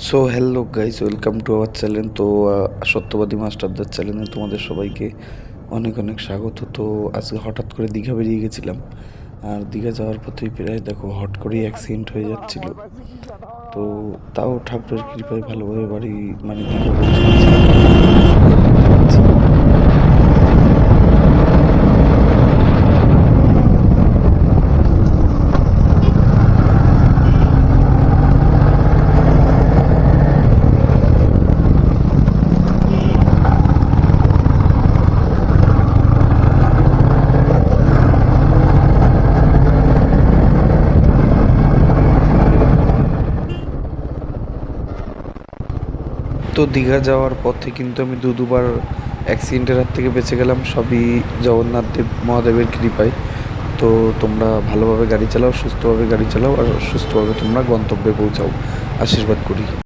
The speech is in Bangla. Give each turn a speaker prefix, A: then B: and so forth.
A: So hello guys, welcome to our channel. তো সত্যবাদী মাস্টারদার চ্যানেলে তোমাদের সবাইকে অনেক অনেক স্বাগত। তো আজকে হঠাৎ করে দীঘা বেরিয়ে গেছিলাম। আর দীঘা যাওয়ার পথেই প্রায় দেখো হট করেই অ্যাক্সিডেন্ট হয়ে যাচ্ছিল। তো তাও ঠাকুরের কৃপায় ভালোভাবে বাড়ি মানে দীঘা পৌঁছে গেছিলাম। তো দীঘা যাওয়ার পথে কিন্তু আমি দুবার অ্যাক্সিডেন্টের হাত থেকে বেঁচে গেলাম, সবই জগন্নাথ দেব মহাদেবের কৃপায়। তো তোমরা ভালোভাবে গাড়ি চালাও, সুস্থভাবে গাড়ি চালাও, আর সুস্থভাবে তোমরা গন্তব্যে পৌঁছাও, আশীর্বাদ করি।